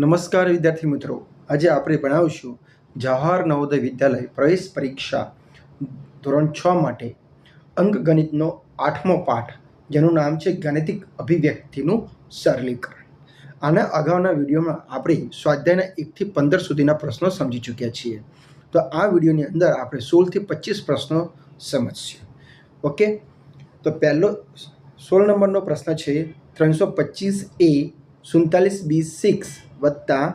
નમસ્કાર વિદ્યાર્થી મિત્રો, આજે આપણે ભણાવીશું જવાહર નવોદય વિદ્યાલય પ્રવેશ પરીક્ષા ધોરણ 6 માટે અંકગણિતનો 8મો પાઠ, જેનું નામ છે ગાણિતિક અભિવ્યક્તિનું સરળીકરણ. આના અગાઉના વિડીયોમાં આપણે સ્વાધ્યાયના 1 થી 15 સુધીના પ્રશ્નો સમજી ચૂક્યા છીએ. તો આ વિડીયોની અંદર આપણે 16 થી 25 પ્રશ્નો સમજશું. ઓકે, તો પહેલો 16 નંબરનો પ્રશ્ન છે 325A 47B6 વત્તા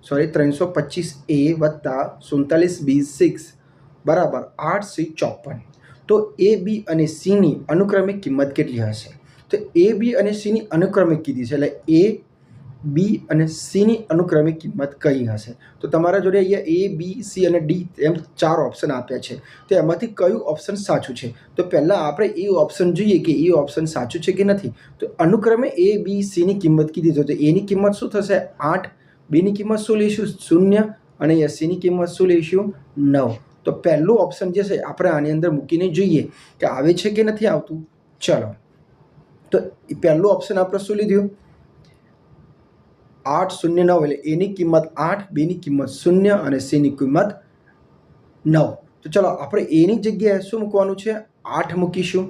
325A વત્તા 47B6 બરાબર 8C54. તો એ બી અને સીની અનુક્રમિક કિંમત કેટલી હશે? તો એ બી અને સીની અનુક્રમિક કીધી છે, એટલે એ બી અને સીની અનુક્રમિક કિંમત કઈ હશે? તો તમારા જોડે અહીંયા એ બી સી અને ડી એમ 4 ઓપ્શન આપ્યા છે. તો એમાંથી કયું ઓપ્શન સાચું છે? તો પહેલાં આપણે એ ઓપ્શન જોઈએ કે એ ઓપ્શન સાચું છે કે નથી. તો અનુક્રમે એ બી સીની કિંમત કીધી તો એની કિંમત શું થશે? 8. બીની કિંમત શું લઈશું? 0. અને સીની કિંમત શું લઈશું? 9. તો પહેલું ઓપ્શન જે છે આપણે આની અંદર મૂકીને જોઈએ કે આવે છે કે નથી આવતું. ચલો, તો પહેલું ઓપ્શન આપણે શું લીધું? 809, એટલે એની કિંમત 8, બીની કિંમત 0 અને સીની કિંમત 9. તો ચલો આપણે એની જગ્યાએ શું મૂકવાનું છે? 8 મૂકીશું.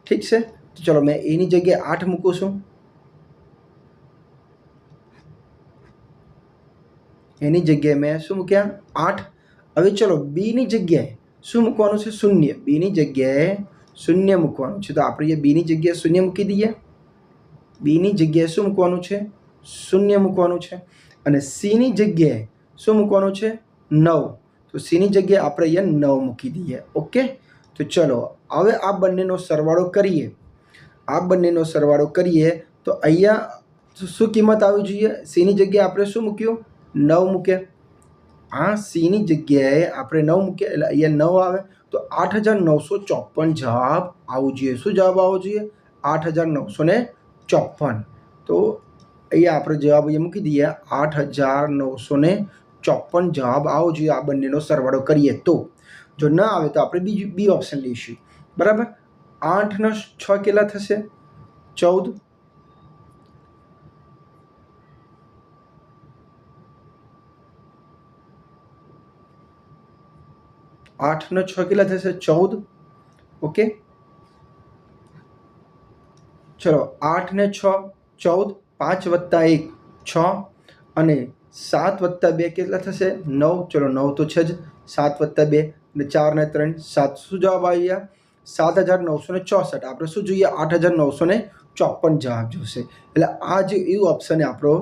ઠીક છે, તો ચલો મેં એની જગ્યાએ 8 મૂકું છું. એની જગ્યાએ મેં શું મૂક્યા? 8. હવે ચલો બીની જગ્યાએ શું મૂકવાનું છે? 0. બીની જગ્યાએ 0 મૂકવાનું છે. તો આપણે બીની જગ્યાએ 0 મૂકી દઈએ. બીની જગ્યાએ શું મૂકવાનું છે? 0 મૂકવાનું છે. અને સીની જગ્યાએ શું મૂકવાનું છે? 9. તો સીની જગ્યાએ આપણે અહીંયા 9 મૂકી દઈએ. ઓકે, તો ચલો હવે આ બંનેનો સરવાળો કરીએ. તો અહીંયા શું કિંમત આવવી જોઈએ? સીની જગ્યાએ આપણે શું મૂક્યું? 9 મૂકે. આ સીની જગ્યાએ આપણે 9 મૂકીએ એટલે અહીંયા 9 આવે. તો 8954 જવાબ આવવો જોઈએ. શું જવાબ આવવો જોઈએ? 8954. તો અહીંયા આપણે જવાબ અહીંયા મૂકી દઈએ. 8954 જવાબ આવવો જોઈએ આ બંનેનો સરવાળો કરીએ તો. જો ના આવે તો આપણે બી ઓપ્શન લઈશું. બરાબર. 8 નો 6 કેટલા થશે? 14. 8 નો 6 કેટલા થશે? 14. ઓકે, ચલો 8 ને 6 14, 5 વત્તા 1 6 અને 7 વત્તા 2 કેટલા થશે? 9. ચલો 9 તો છે જ. 7 વત્તા 2 એટલે 4 ને 3 7. શું જવાબ આવી ગયા? 7964. આપણે શું જોઈએ? 8954 જવાબ જોશે. એટલે આ જે એ ઓપ્શન આપણો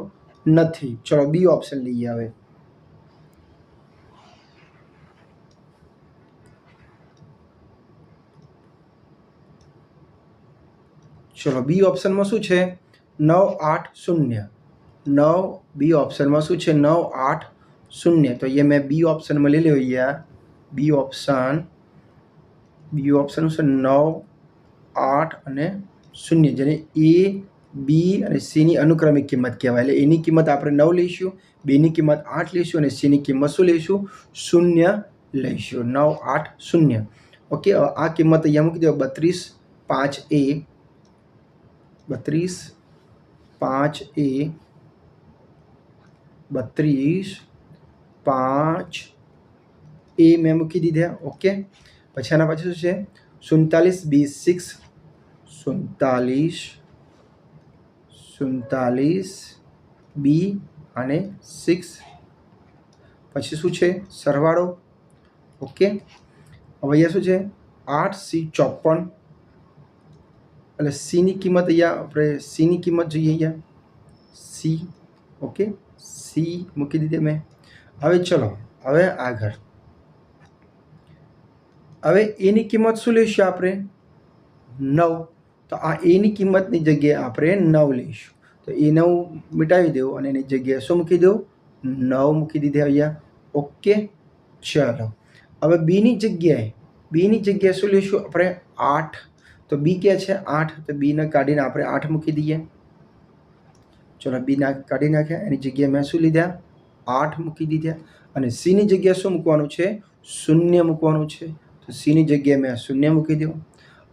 નથી. ચલો બી ઓપ્શન લઈએ. હવે ચલો બી ઓપ્શનમાં શું છે? 980. બી ઓપ્શનમાં શું છે? 980. તો અહીંયા મેં બી ઓપ્શનમાં લઈ લ્યો. અહીંયા બી ઓપ્શન શું છે? 9 8 અને 0, જેને એ બી અને સીની અનુક્રમિક કિંમત કહેવાય. એટલે એની કિંમત આપણે 9 લઈશું, બીની કિંમત 8 લઈશું અને સીની કિંમત શું લઈશું? 0 લઈશું. 980. ઓકે, આ કિંમત અહીંયા મૂકી દો. 32 5 એ મેં મૂકી દીધા. ઓકે, પછી આના પછી શું છે? 47B6 બી અને 6. પછી શું છે? સરવાળો. ઓકે, હવે અહીંયા શું છે? 8C54. એટલે સીની કિંમત અહીંયા આપણે સીની કિંમત જોઈએ. અહીંયા સી. ઓકે, સી મૂકી દીધી મેં. હવે ચલો હવે આગળ. હવે એની કિંમત શું લઈશું આપણે? 9. તો આ એની કિંમતની જગ્યાએ આપણે 9 લઈશું. તો એ 9 મિટાવી દેવું અને એની જગ્યાએ શું મૂકી દેવું? 9 મૂકી દીધી અહીંયા. ઓકે, ચલો હવે બીની જગ્યાએ શું લઈશું આપણે? 8. તો બી ક્યાં છે? 8. તો બીને કાઢીને આપણે 8 મૂકી દઈએ. ચલો બીના કાઢી નાખ્યા. એની જગ્યાએ મેં શું લીધા? 8 મૂકી દીધા. અને સીની જગ્યાએ શું મૂકવાનું છે? 0 મૂકવાનું છે. તો સીની જગ્યાએ મેં 0 મૂકી દઉં.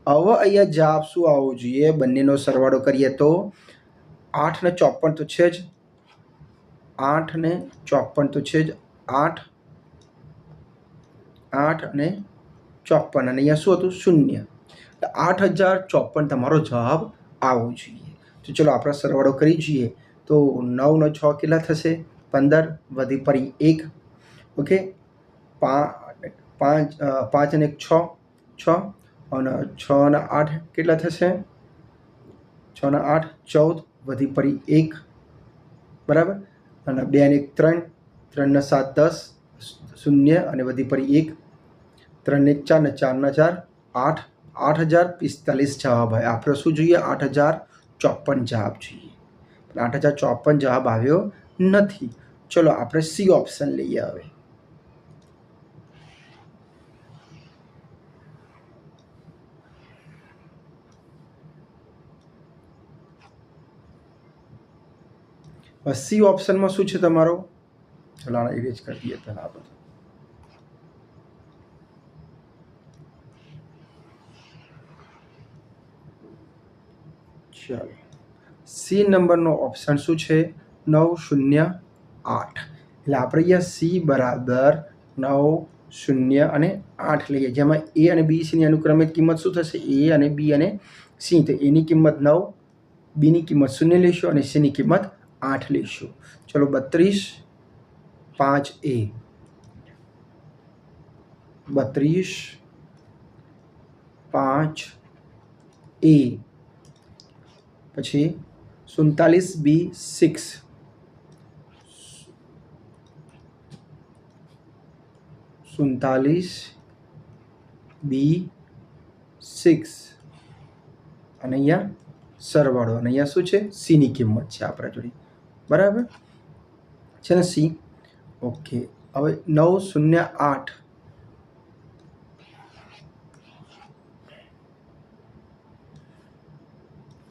હવે અહીંયા જવાબ શું આવવો જોઈએ? બંનેનો સરવાળો કરીએ તો 8 ને 54 તો છે જ. 8 ને 54 તો છે જ 8 અને 54 અને અહીંયા શું હતું 0. 8054 તમારો જવાબ આવવો જોઈએ. તો ચલો આપણે સરવાળો કરી જોઈએ. તો 9 ને 6 કેટલા થશે? 15 વધી પડી 1. ઓકે, 5 અને 1 6 અને 6 અને 8 કેટલા થશે? 6 ને 8 14 વધી પડી 1, બરાબર. અને 2 અને 1 3, 3 ને 7 10, 0 અને વધી પડી 1, 3 ને 1 4 ને 4 ને 4 8, 8045 જવાબ આવ્યો. આપણે શું જોઈએ? 8054 જવાબ જોઈએ. 8054 જવાબ આવ્યો નથી. ચલો આપણે સી ઓપ્શન લઈએ. હવે સી ઓપ્શનમાં શું છે તમારો? ચલો આને ઇરેજ કરી દઈએ પહેલાં આ બધું. ચાલો, સી નંબરનો ઓપ્શન શું છે? 908. એટલે આપણે અહીંયા સી બરાબર 9 0 અને 8 લઈએ, જેમાં એ અને બી સીની અનુક્રમિક કિંમત શું થશે? એ અને બી અને સી. તો એની કિંમત 9, બીની કિંમત 0 લઈશું અને સીની કિંમત 8 લઈશું. ચલો 32 5 એ 32 5 એ પછી 47 બી 6 47 બી 6 અને અહીંયા સરવાળો અને અહીંયા શું છે? સીની કિંમત છે આપણા જોડે, બરાબર છે ને સી. ઓકે, હવે 908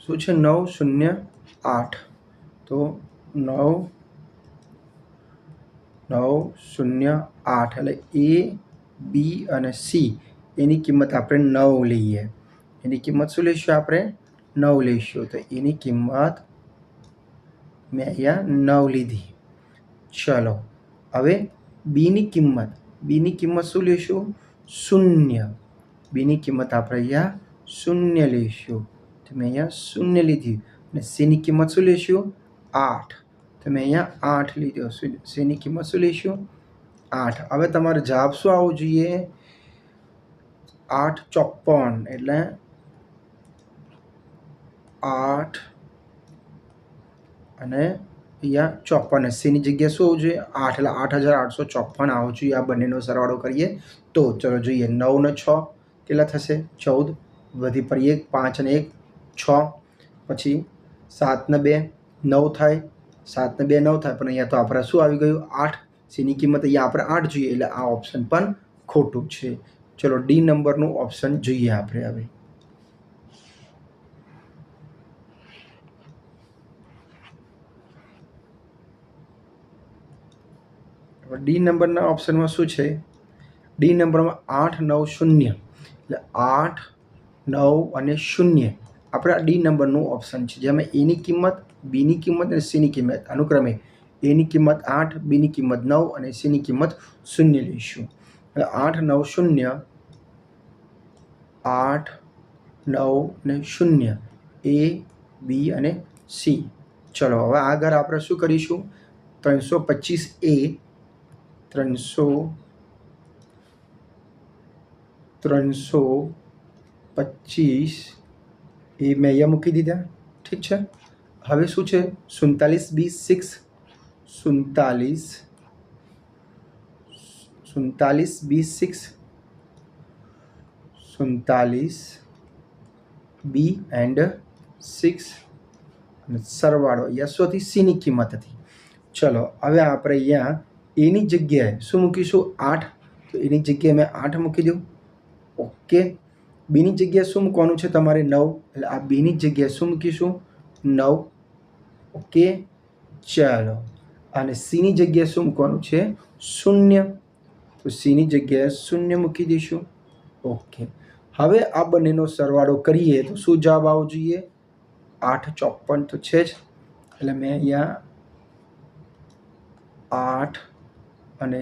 શું છે? 908. તો 908 એટલે એ બી અને સી એની કિંમત આપણે 9 લઈએ. એની કિંમત શું લઈશું? આપણે 9 લઈશું. તો એની કિંમત મેં અહીંયા 9 લીધી. ચલો હવે બીની કિંમત શું લઈશું? 0. બીની કિંમત આપણે અહીંયા 0 લઈશું. તો મેં અહીંયા 0 લીધી. અને સીની કિંમત શું લઈશું? 8. તો મેં અહીંયા 8 લીધો. સીની કિંમત શું લઈશું? 8. હવે તમારો જવાબ શું આવવો જોઈએ? 854. એટલે 8 અને અહીંયા 54. સીની જગ્યાએ શું આવવું જોઈએ? 8. એટલે 8854 આવવું જોઈએ. આ બંનેનો સરવાળો કરીએ તો ચલો જોઈએ. 9 ને 6 કેટલા થશે? 14 વધી પડી 1, 5 અને 1 6, પછી 7 ને 2 9 થાય, 7 ને 2 9 થાય, પણ અહીંયા તો આપણે શું આવી ગયું? 8. સીની કિંમત અહીંયા આપણે 8 જોઈએ, એટલે આ ઓપ્શન પણ ખોટું છે. ચલો ડી નંબરનું ઓપ્શન જોઈએ આપણે. હવે ડી નંબરના ઓપ્શનમાં શું છે? ડી નંબરમાં 8 9 0. એટલે 8 9 અને 0 આપણે આ ડી નંબરનું ઓપ્શન છે, જેમાં એની કિંમત, બીની કિંમત અને સીની કિંમત અનુક્રમે એની કિંમત 8, બીની કિંમત 9 અને સીની કિંમત 0 લઈશું. એટલે 8 9 0 8 9 અને 0 એ બી અને સી. ચલો હવે આગળ આપણે શું કરીશું? 325 એ 325 એ મેં અહીંયા મૂકી દીધા. ઠીક છે. હવે શું છે? 47 બી 6 47 બી 6 47 બી એન્ડ 6 અને સરવાળો અહીંયા શું હતી? સીની કિંમત હતી. ચલો હવે આપણે અહીંયા એની જગ્યાએ શું મૂકીશું? 8. તો એની જગ્યાએ મેં 8 મૂકી દઉં. ઓકે, બીની જગ્યાએ શું મૂકવાનું છે તમારે? 9. એટલે આ બીની જગ્યાએ શું મૂકીશું? 9. ઓકે, ચાલો. અને સીની જગ્યાએ શું મૂકવાનું છે? 0. તો સીની જગ્યાએ 0 મૂકી દઈશું. ઓકે, હવે આ બંનેનો સરવાળો કરીએ તો શું જવાબ આવવો જોઈએ? 854 તો છે જ. એટલે મેં અહીંયા 8 અને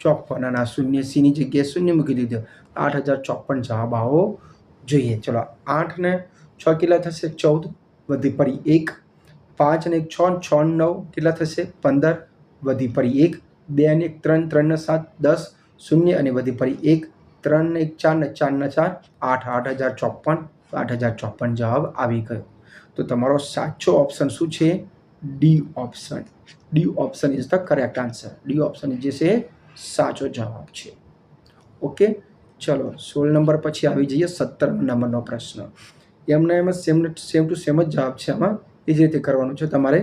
54 અને શૂન્ય સીની જગ્યાએ શૂન્ય મૂકી દીધો. 8054 જવાબ આવવો જોઈએ. ચલો 8 ને 6 કેટલા થશે? 14 વધી પડી 1. 5 અને 1 6 6 9 કેટલા થશે? 15 વધી પડી 1. 2 અને 1 3 3 ને 7 10 શૂન્ય અને વધી પડી 1. 3 ને 1 4 ને 4 ને 4 8 8054 8054 જવાબ આવી ગયો. તો તમારો સાચો ઓપ્શન શું છે? D option. D option is the correct answer. D option જે છે સાચો જવાબ છે. ઓકે, ચલો 16 નંબર પછી આવી જઈએ 17 નંબરનો પ્રશ્ન. એમને એમ સેમ ટુ સેમ જ જવાબ છે. આમાં એ જ રીતે કરવાનું છે તમારે,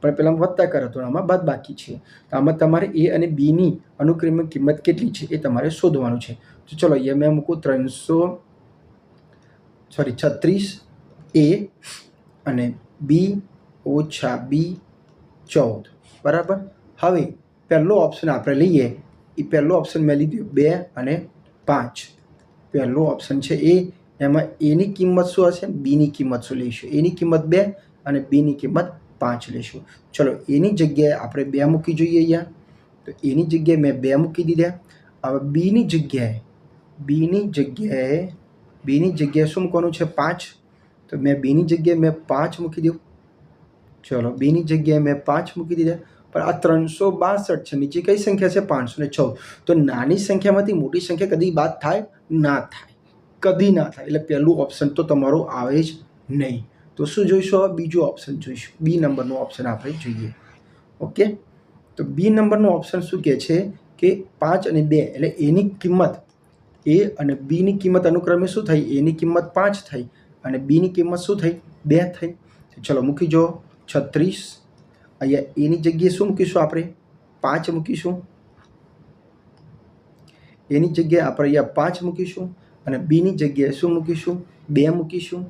પણ પહેલાં વત્તા કરો તો આમાં બાદ બાકી છે. તો આમાં તમારે એ અને બીની અનુક્રમિક કિંમત કેટલી છે એ તમારે શોધવાનું છે. તો ચલો અહીંયા મેં મૂકું 36 એ અને બી ઓછા બી 14 બરાબર. હવે પહેલો ઓપ્શન આપણે લઈએ. એ પહેલો ઓપ્શન મેં લીધું 2 અને 5. પહેલો ઓપ્શન છે એ. એમાં એની કિંમત શું હશે? બીની કિંમત શું લઈશું? એની કિંમત 2 અને બીની કિંમત 5 લઈશું. ચલો એની જગ્યાએ આપણે 2 મૂકી જોઈએ અહીંયા. તો એની જગ્યાએ મેં 2 મૂકી દીધા. હવે બીની જગ્યાએ શું મૂકવાનું છે? 5. તો મેં બીની જગ્યાએ મેં 5 મૂકી દઉં. ચલો બીની જગ્યાએ મેં 5 મૂકી દીધા. પણ આ 362 છે. નીચે કઈ સંખ્યા છે? 514. તો નાની સંખ્યામાંથી મોટી સંખ્યા કદી બાદ થાય? ના થાય, કદી ના થાય. એટલે પહેલું ઓપ્શન તો તમારું આવે જ નહીં. તો શું જોઈશું? હવે બીજું ઓપ્શન જોઈશું. બી નંબરનું ઓપ્શન આપણે જોઈએ. ઓકે, તો બી નંબરનું ઓપ્શન શું કહે છે કે 5 અને 2 એટલે એની કિંમત, એ અને બીની કિંમત અનુક્રમે શું થઈ? એની કિંમત 5 થઈ અને બીની કિંમત શું થઈ? 2 થઈ. ચલો મૂકી જો 36. અહીંયા એની જગ્યાએ શું મૂકીશું? આપણે 5 મૂકીશું. એની જગ્યાએ આપણે અહીંયા 5 મૂકીશું અને બીની જગ્યાએ શું મૂકીશું? 2 મૂકીશું.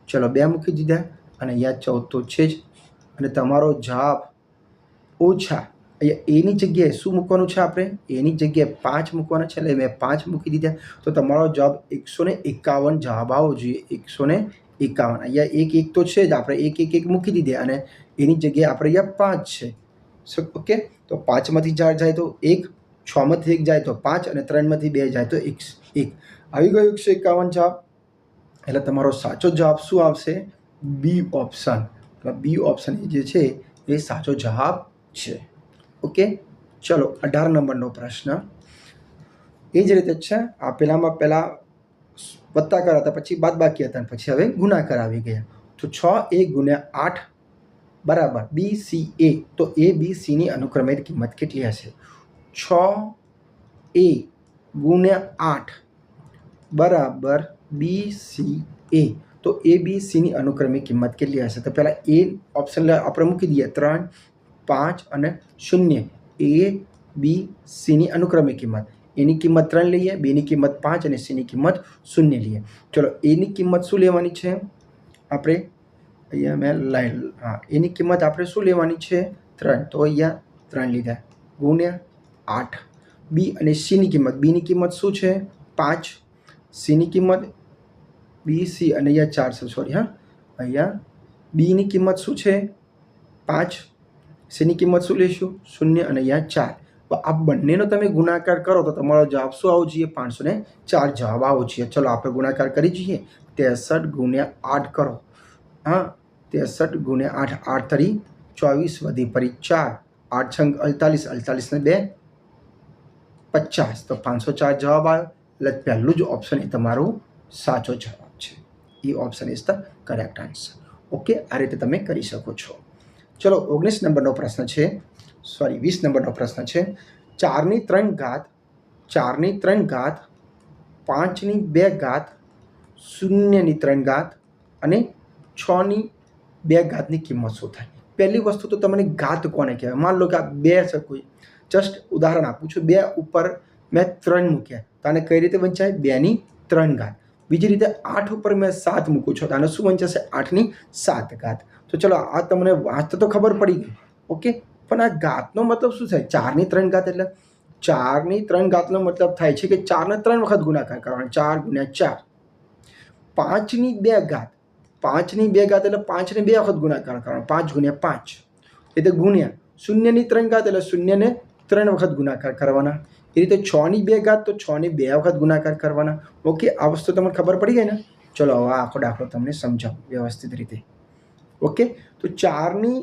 ચલો 2 મૂકી દીધા અને અહીંયા 14 તો છે જ. અને તમારો જવાબ ઓછા, અહીંયા એની જગ્યાએ શું મૂકવાનું છે? આપણે એની જગ્યાએ 5 મૂકવાના છે. એટલે મેં 5 મૂકી દીધા. તો તમારો જવાબ 151 જવાબ આવવો જોઈએ. 151. અહીંયા 1 1 તો છે જ, આપણે 1 1 1 મૂકી દીધા અને એની જગ્યાએ આપણે અહીંયા 5 છે. ઓકે, તો 5માંથી 4 જાય તો 1, 6માંથી 1 જાય તો 5 અને 3માંથી 2 જાય તો 1. આવી ગયો 151 જવાબ. એટલે તમારો સાચો જવાબ શું આવશે? બી ઓપ્શન. બી ઓપ્શન જે છે એ સાચો જવાબ છે. ઓકે, ચલો 18 નંબરનો પ્રશ્ન એ જ રીતે જ છે. આ પહેલાં વત્તાકાર હતા, પછી બાદબાકી હતા, પછી હવે ગુણાકાર આવી ગયા. તો 6a ગુણ્યા 8 બરાબર BCA. તો ABCની અનુક્રમિક કિંમત કેટલી હશે? 6a ગુણ્યા 8 બરાબર BCA. તો ABCની અનુક્રમિક કિંમત કેટલી હશે? તો પહેલાં એ ઓપ્શન આપણે મૂકી દઈએ 3, 5 અને 0. ABCની અનુક્રમિક કિંમત. એની કિંમત 3 લઈએ, બીની કિંમત 5 અને સીની કિંમત 0 લઈએ. ચલો એની કિંમત શું લેવાની છે? આપણે અહીંયા મેં એની કિંમત આપણે શું લેવાની છે? 3. તો અહીંયા 3 લીધા ગુણ્યા 8. બી અને સીની કિંમત, બીની કિંમત શું છે? 5. સીની કિંમત BC અને અહીંયા 4 છે. સોરી અહીંયા બીની કિંમત શું છે? 5. સીની કિંમત શું લઈશું? 0 અને અહીંયા 4. આ બંનેનો તમે ગુણાકાર કરો તો તમારો જવાબ શું આવવો જોઈએ? 504 જવાબ આવવો જોઈએ. ચલો આપણે ગુણાકાર કરી જઈએ. 63 ગુણ્યા 8 કરો. 63 ગુણ્યા 8, 8 તરી 24 વધી પડી 4, 8 છંગ 48, 48 ને 2 50. તો 504 જવાબ આવ્યો. એટલે પહેલું જ ઓપ્શન એ તમારું સાચો જવાબ છે. A option is the correct answer. Okay, આ રીતે તમે કરી શકો છો. ચલો 19 નંબરનો પ્રશ્ન છે. 20 નંબરનો પ્રશ્ન છે. 4ની 3 ઘાત, 4ની 3 ઘાત, 5ની 2 ઘાત, 0ની 3 ઘાત અને 6ની 2 ઘાતની કિંમત શું થાય? પહેલી વસ્તુ તો તમને ઘાત કોને કહેવાય? માન લો કે આ 2 છે. કોઈ જસ્ટ ઉદાહરણ આપું છું. 2 ઉપર મેં 3 મૂક્યા તો આને કઈ રીતે વંચાય? 2ની 3 ઘાત. બીજી રીતે 8 ઉપર મેં 7 મૂકું છું તો આને શું વંચાશે? 8ની 7 ઘાત. તો ચલો આ તમને વાંચતા તો ખબર પડી ગઈ. ઓકે, પણ આ ઘાતનો મતલબ શું થાય? 4ની 3 ઘાત એટલે 4ની 3 ઘાતનો મતલબ થાય છે કે 4ને 3 વખત ગુણાકાર કરવાનો. 4 ગુણ્યા 4. 5ની 2 ઘાત, 5ની 2 ઘાત એટલે 5ને 2 વખત ગુણાકાર કરવાનો. 5 ગુણ્યા 5 એટલે ગુણ્યા શૂન્યની 3 ઘાત એટલે શૂન્યને 3 વખત ગુણાકાર કરવાના. એ રીતે 6ની 2 ઘાત તો 6ને 2 વખત ગુણાકાર કરવાના. ઓકે, આ વસ્તુ તમને ખબર પડી ગઈ ને? ચલો હવે આખો દાખલો તમને સમજાવું વ્યવસ્થિત રીતે. ઓકે, તો 4ની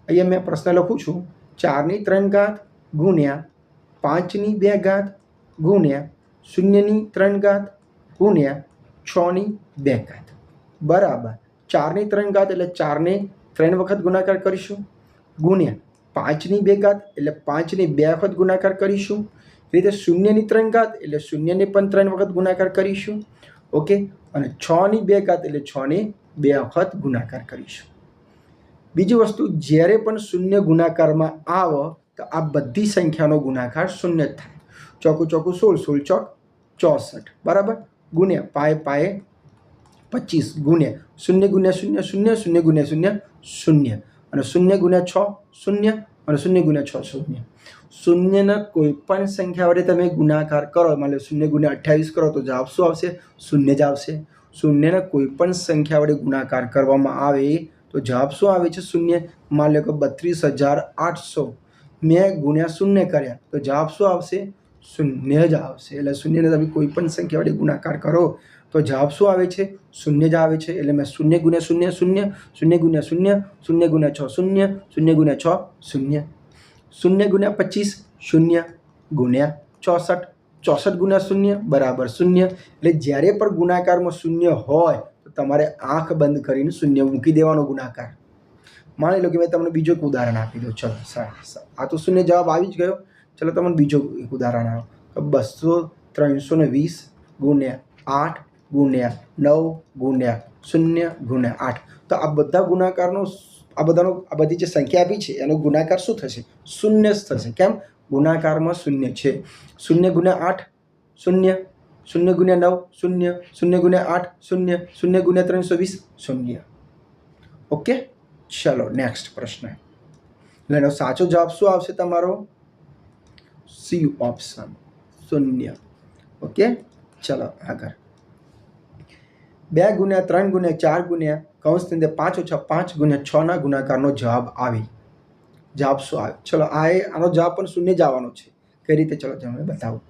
અહીંયા મેં પ્રશ્ન લખું છું 4ની 3 ઘાત ગુણ્યા 5ની 2 ઘાત ગુણ્યા શૂન્યની 3 ઘાત ગુણ્યા 6ની 2 ઘાત બરાબર 4ની 3 ઘાત એટલે 4ને 3 વખત ગુણાકાર કરીશું ગુણ્યા 5ની 2 ઘાત એટલે 5ને 2 વખત ગુણાકાર કરીશું. એ રીતે શૂન્યની 3 ઘાત એટલે શૂન્યને પણ 3 વખત ગુણાકાર કરીશું. ઓકે, અને 6ની 2 ઘાત એટલે 6ને 2 વખત ગુણાકાર કરીશું. બીજી વસ્તુ, જ્યારે પણ શૂન્ય ગુણાકારમાં આવે તો આ બધી સંખ્યાનો ગુણાકાર શૂન્ય જ થાય. ચોકું ચોકું 16, 16 ચોક 64 બરાબર ગુણ્યા પાય પાયે 25 ગુણ્યા શૂન્ય ગુણ્યા શૂન્ય શૂન્ય શૂન્ય ગુણ્યા શૂન્ય શૂન્ય અને શૂન્ય ગુણ્યા 6 શૂન્ય અને શૂન્ય ગુણ્યા 6 શૂન્ય. શૂન્યના કોઈ પણ સંખ્યા વડે તમે ગુણાકાર કરો, માની લો શૂન્ય ગુણ્યા 28 કરો તો જવાબ શું આવશે? શૂન્ય જ આવશે. શૂન્યના કોઈ પણ સંખ્યા વડે ગુણાકાર કરવામાં આવે તો જવાબ શું આવે છે? શૂન્ય. માની લો કે 32,800 મેં ગુણ્યા શૂન્ય કર્યા તો જવાબ શું આવશે? શૂન્ય જ આવશે. એટલે શૂન્યને તમે કોઈ પણ સંખ્યા વડે ગુણાકાર કરો તો જવાબ શું આવે છે? શૂન્ય જ આવે છે. એટલે મેં શૂન્ય ગુણ્યા શૂન્ય શૂન્ય શૂન્ય ગુણ્યા શૂન્ય શૂન્ય ગુણ્યા 6 શૂન્ય શૂન્ય ગુણ્યા 6 શૂન્ય શૂન્ય ગુણ્યા 25 શૂન્ય ગુણ્યા 64 64 ગુણ્યા શૂન્ય બરાબર શૂન્ય. એટલે જ્યારે પણ ગુણાકારમાં શૂન્ય હોય તો તમારે આંખ બંધ કરીને શૂન્ય મૂકી દેવાનો ગુણાકાર. માની લો કે મેં તમને બીજો એક ઉદાહરણ આપી દઉં. ચલો આ તો શૂન્ય જવાબ આવી જ ગયો. ચલો તમને બીજો એક ઉદાહરણ આવો તો 200 320 ગુણ્યા 8 ગુણ્યા 9 ગુણ્યા 0 ગુણ્યા 8. તો આ બધા ગુણાકારનો આ બધી જે સંખ્યા આપી છે એનો ગુણાકાર શું થશે? શૂન્ય જ થશે. કેમ? ગુણાકારમાં શૂન્ય છે. 0 ગુણ્યા 8 શૂન્ય 0 ગુણ્યા 9 શૂન્ય 0 ગુણ્યા 8 શૂન્ય 0 ગુણ્યા 320 શૂન્ય. ઓકે, ચલો નેક્સ્ટ પ્રશ્ન. એનો સાચો જવાબ શું આવશે તમારો? સી ઓપ્શન શૂન્ય. ઓકે, ચલો આગળ. 2 ગુણ્યા 3 ગુણ્યા 4 ગુણ્યા કૌંસની અંદર 5 ઓછા 5 ગુણ્યા 6ના ગુણાકારનો જવાબ આવે. જવાબ શું આવે? ચલો આનો જવાબ પણ શૂન્ય જ આવવાનો છે. કઈ રીતે? ચલો તમને બતાવું.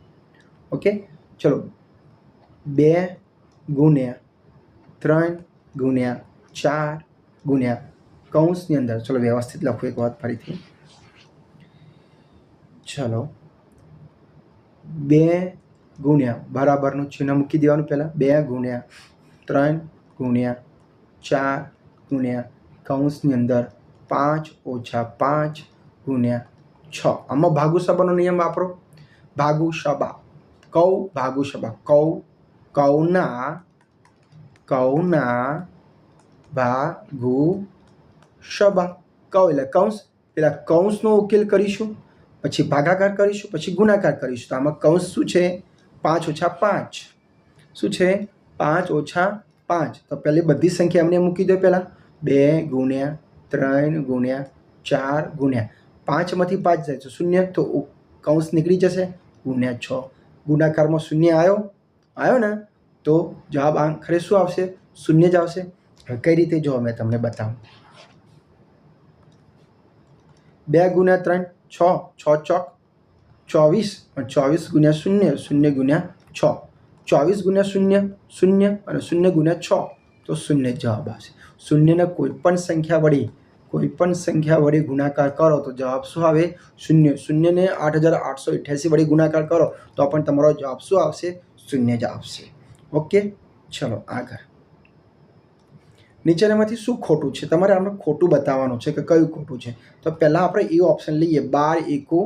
ઓકે, ચલો 2 ગુણ્યા 3 ગુણ્યા 4 ગુણ્યા કૌંસની અંદર, ચલો વ્યવસ્થિત લખું એક વાત ફરીથી. ચલો 2 ગુણ્યા બરાબરનું ચિહ્ન મૂકી દેવાનું પહેલાં. 2 ગુણ્યા 3 ગુણ્યા 4 ગુણ્યા કૌંસની અંદર 5 ઓછા 5 ગુણ્યા 6. આમાં ભાગુસભાનો નિયમ વાપરો. ભાગુસભા ભાગુસભા કૌના ભાગુસભા. એટલે કૌંસ, પેલા કૌંસનો ઉકેલ કરીશું, પછી ભાગાકાર કરીશું, પછી ગુણાકાર કરીશું. તો આમાં કૌંસ શું છે? 5 ઓછા 5 શું છે? 5 ઓછા 5. તો પહેલી બધી સંખ્યા એમને મૂકી દો. પહેલાં 2 ગુણ્યા 3 ગુણ્યા 4 ગુણ્યા 5માંથી 5 જાય તો શૂન્ય, તો કૌંસ નીકળી જશે. ગુણ્યા 6. ગુણાકારમાં શૂન્ય આવ્યો ને તો જવાબ આખરે શું આવશે? શૂન્ય જ આવશે. હવે કઈ રીતે? જો મેં તમને બતાવું. 2 ગુણ્યા 3 6 6 ચોક 24 24 ગુણ્યા 0 0 ગુણ્યા 6 24 ગુણ્યા 0 0 અને 0 ગુણ્યા 6 તો શૂન્ય જવાબ આવશે. શૂન્યને કોઈ પણ સંખ્યા વડે ગુણાકાર કરો તો જવાબ શું આવે? શૂન્ય. શૂન્યને 8888 વડે ગુણાકાર કરો તો પણ તમારો જવાબ શું આવશે? શૂન્ય જ આવશે. ઓકે, ચલો આગળ. નીચેનામાંથી શું ખોટું છે? તમારે આમને ખોટું બતાવવાનું છે કે કયું ખોટું છે. તો પહેલાં આપણે એ ઓપ્શન લઈએ. 12 એકુ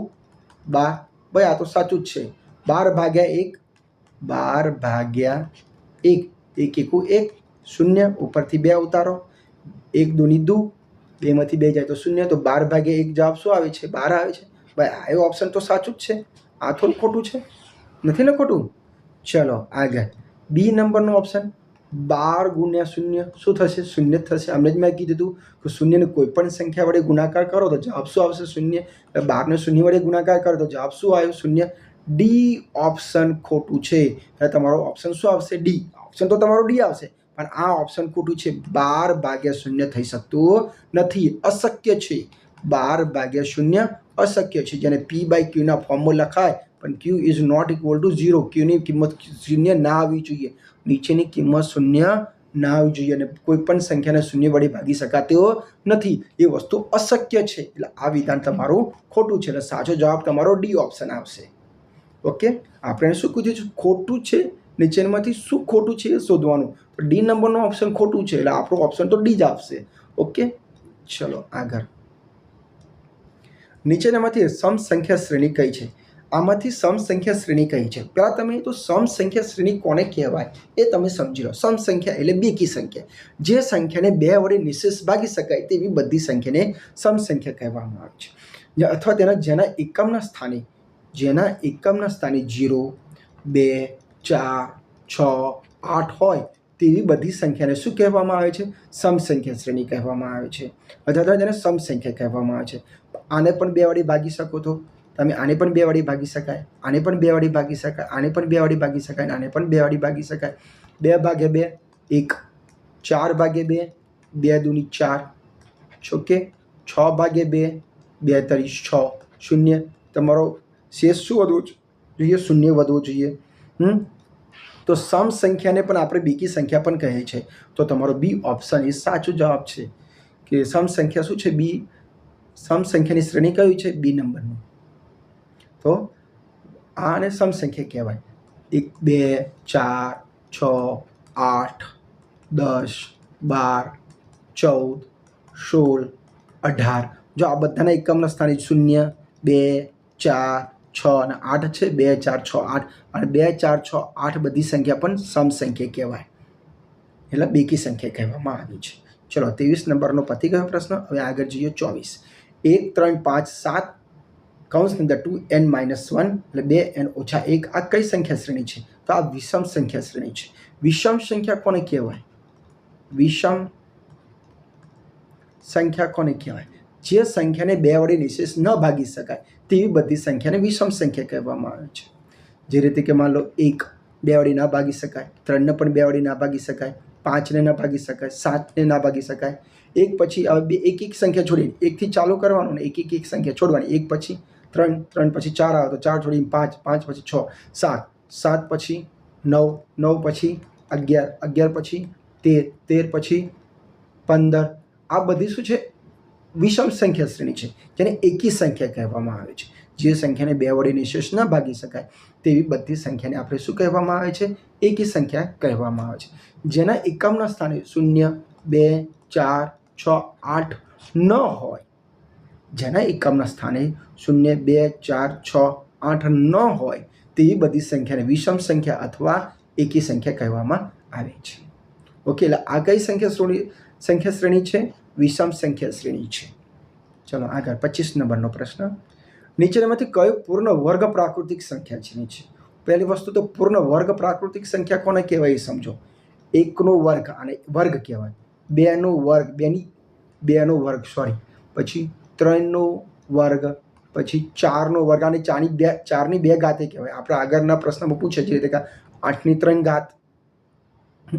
12. ભાઈ આ તો સાચું જ છે. 12 ભાગ્યા 1 12 ભાગ્યા 1 1 એકુ 1 શૂન્ય, ઉપરથી 2 ઉતારો. 1 દૂની 2, 2માંથી 2 જાય તો શૂન્ય. તો 12 ભાગ્યા 1 જવાબ શું આવે છે? 12 આવે છે. ભાઈ આ ઓપ્શન તો સાચું જ છે. આ થોડું ખોટું છે? નથી ને ખોટું? ચલો આગળ. બી નંબરનો ઓપ્શન 12 ગુણ્યા 0 શું થશે? શૂન્ય થશે. અમને જ મેં કીધું હતું કે શૂન્યને કોઈ પણ સંખ્યા વડે ગુણાકાર કરો તો જવાબ શું આવશે? શૂન્ય. એટલે 12ને શૂન્ય વડે ગુણાકાર કરો તો જવાબ શું આવ્યો? શૂન્ય. ડી ઓપ્શન ખોટું છે. એટલે તમારો ઓપ્શન શું આવશે? ડી. ઓપ્શન તો તમારો ડી આવશે, પણ આ ઓપ્શન ખોટું છે. 12 ભાગ્યા 0 થઈ શકતું નથી. અશક્ય છે. 12/0 અશક્ય છે, જેને P/Qના ફોર્મમાં લખાય, પણ Q is not equal to 0. Qની કિંમત 0 ના આવવી જોઈએ, નીચેની કિંમત 0 ના આવવી જોઈએ, અને કોઈ પણ સંખ્યાને 0 વડે ભાગી શકાતો નથી. એ વસ્તુ અશક્ય છે. એટલે આ વિધાન તમારું ખોટું છે. એટલે સાચો જવાબ તમારો ડી ઓપ્શન આવશે. ઓકે, આપણે શું કીધું છે? ખોટું છે. નીચેમાંથી શું ખોટું છે એ શોધવાનું. તો ડી નંબરનો ઓપ્શન ખોટું છે, એટલે આપણો ઓપ્શન તો ડી જ આવશે. ઓકે, ચલો આગળ. નીચેનામાંથી સમ સંખ્યા શ્રેણી કઈ છે? આમાંથી સમ સંખ્યા શ્રેણી કઈ છે? પહેલાં તમે તો સમ સંખ્યા શ્રેણી કોને કહેવાય એ તમે સમજી લો. સમ સંખ્યા એટલે બેકી સંખ્યા, જે સંખ્યાને 2 વડે નિશેષ ભાગી શકાય તેવી બધી સંખ્યાને સમ સંખ્યા કહેવામાં આવે છે. અથવા જેના એકમના સ્થાને 0, 2, 4, 6, 8 હોય તેવી બધી સંખ્યાને શું કહેવામાં આવે છે? સમ સંખ્યા શ્રેણી કહેવામાં આવે છે, અથવા જેને સમ સંખ્યા કહેવામાં આવે છે. આને પણ 2 વડે ભાગી શકો છો તમે, આને પણ 2 વડે ભાગી શકાય, આને પણ 2 વડે ભાગી શકાય, આને પણ 2 વડે ભાગી શકાય, આને પણ 2 વડે ભાગી શકાય. 2/2 1, 4/2 2 દૂની 4. ઓકે, 6/2 2 તરી 6, 0. તમારો શેષ શું વધવો જોઈએ? 0 વધવો જોઈએ. તો સમ સંખ્યાને પણ આપણે બેકી સંખ્યા પણ કહે છે. તો તમારો બી ઓપ્શન એ સાચો જવાબ છે કે સમ સંખ્યા શું છે? બી. સમ સંખ્યાની શ્રેણી કઈ છે? બી નંબરનું. તો આને સમ સંખ્યા કહેવાય. 1, 2, 4, 6, 8, 10, 12, 14, 16, 18. જો આ બધાના એકમના સ્થાને 0, 2, 4, 6 અને 8 છે. 2, 4, 6, 8 અને 2, 4, 6, 8 બધી સંખ્યા પણ સમ સંખ્યા કહેવાય, એટલે બેકી સંખ્યા કહેવામાં આવી છે. ચલો, 23 નંબરનો પતી ગયો પ્રશ્ન. હવે આગળ જઈએ 24. 1, 3, 5, 7 કૌંસની અંદર 2n-1 એટલે 2n-1. આ કઈ સંખ્યા શ્રેણી છે? તો આ વિષમ સંખ્યા શ્રેણી છે. વિષમ સંખ્યા કોને કહેવાય? વિષમ સંખ્યા કોને કહેવાય? જે સંખ્યાને 2 વડે નિશેષ ન ભાગી શકાય તેવી બધી સંખ્યાને વિષમ સંખ્યા કહેવામાં આવે છે. જે રીતે કે માન લો 1 2 વડે ના ભાગી શકાય, 3ને પણ 2 વડે ના ભાગી શકાય, 5ને ના ભાગી શકાય, 7ને ના ભાગી શકાય. એક પછી એક સંખ્યા છોડીને 1 થી ચાલુ કરવાનું ને એક સંખ્યા છોડવાની. 1 પછી 3, 3 પછી 4 આવે તો 4 છોડીને 5, 5 પછી 6, 7, 7 પછી 9, 9 પછી 11, 11 પછી 13, 13 પછી 15. આ બધી શું છે? વિષમ સંખ્યા શ્રેણી છે, જેને એકી સંખ્યા કહેવામાં આવે છે. જે સંખ્યાને 2 વડે નિશેષ ન ભાગી શકાય તેવી બધી સંખ્યાને આપણે શું કહેવામાં આવે છે? એકી સંખ્યા કહેવામાં આવે છે. જેના એકમના સ્થાને 0, 2, 4, 6, 8 ન હોય, જેના એકમના સ્થાને 0, 2, 4, 6, 8 ન હોય તેવી બધી સંખ્યાને વિષમ સંખ્યા અથવા એકી સંખ્યા કહેવામાં આવે છે. ઓકે, એટલે આ કઈ સંખ્યા શ્રેણી છે? વિષમ સંખ્યા શ્રેણી છે. ચલો આગળ 25 નંબરનો પ્રશ્ન. નીચેનામાંથી કયો પૂર્ણ વર્ગ પ્રાકૃતિક સંખ્યા શ્રેણી છે? પહેલી વસ્તુ તો પૂર્ણ વર્ગ પ્રાકૃતિક સંખ્યા કોને કહેવાય એ સમજો. 1નો વર્ગ આને વર્ગ કહેવાય, 2નો વર્ગ 2નો વર્ગ સોરી, પછી 3નો વર્ગ, પછી 4નો વર્ગ, અને 4ની 2 ઘાતે કહેવાય. આપણે આગળના પ્રશ્નમાં પૂછે છે કે 8ની 3 ઘાત,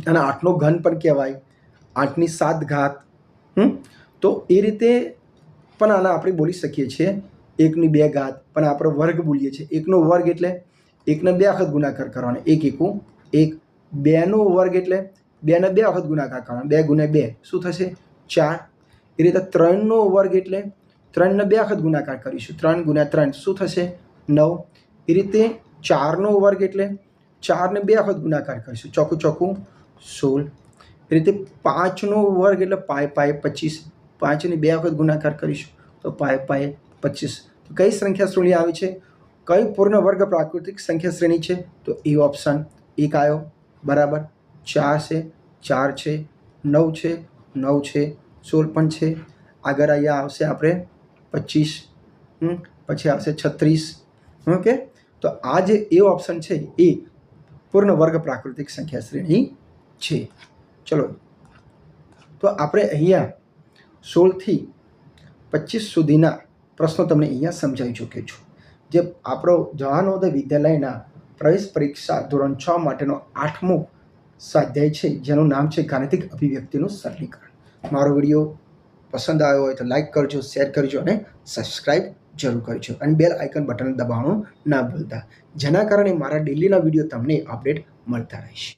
અને 8નો ઘન પણ કહેવાય, 8ની 7 ઘાત. તો એ રીતે પણ આને આપણે બોલી શકીએ છીએ. 1ની 2 ઘાત પણ આપણે વર્ગ બોલીએ છીએ. 1નો વર્ગ એટલે 1ને 2 વખત ગુણાકાર કરવાનો, 1 1 1. 2નો વર્ગ એટલે 2ને 2 વખત ગુણાકાર કરવાનો, 2 ગુણ્યા 2 શું થશે? 4. એ રીતે 3નો વર્ગ એટલે 3ને 2 વખત ગુણાકાર કરીશું, 3 ગુણ્યા 3 શું થશે? 9. એ રીતે 4નો વર્ગ એટલે 4ને 2 વખત ગુણાકાર કરીશું, ચોકું ચોકું 16. એ રીતે 5નો વર્ગ એટલે પાય 25, 5ને 2 વખત ગુણાકાર કરીશું તો પાય 25. તો કઈ સંખ્યા શ્રેણી આવી છે? કઈ પૂર્ણ વર્ગ પ્રાકૃતિક સંખ્યા શ્રેણી છે? તો એ ઓપ્શન 1 આવ્યો, બરાબર. 4 છે, 4 છે, 9 છે, 9 છે, 16 પણ છે. આગળ અહીંયા આવશે આપણે 25, પછી આવશે 36. ઓકે, તો આ જે એ ઓપ્શન છે એ પૂર્ણ વર્ગ પ્રાકૃતિક સંખ્યા શ્રેણી છે. ચલો, તો આપણે અહીંયા 16 થી 25 સુધીના પ્રશ્નો તમને અહીંયા સમજાવી ચૂક્યો છું. જે આપણો જવાહર નવોદય વિદ્યાલયના પ્રવેશ પરીક્ષા ધોરણ 6 માટેનો 8મો સ્વાધ્યાય છે, જેનું નામ છે ગાણિતિક અભિવ્યક્તિનું સરળીકરણ. મારો વિડીયો પસંદ આવ્યો હોય તો લાઈક કરજો, શેર કરજો અને સબસ્ક્રાઈબ જરૂર કરજો અને બેલ આઇકન બટન દબાવવાનું ના ભૂલતા, જેના કારણે મારા ડેલીના વિડીયો તમને અપડેટ મળતા રહેશે.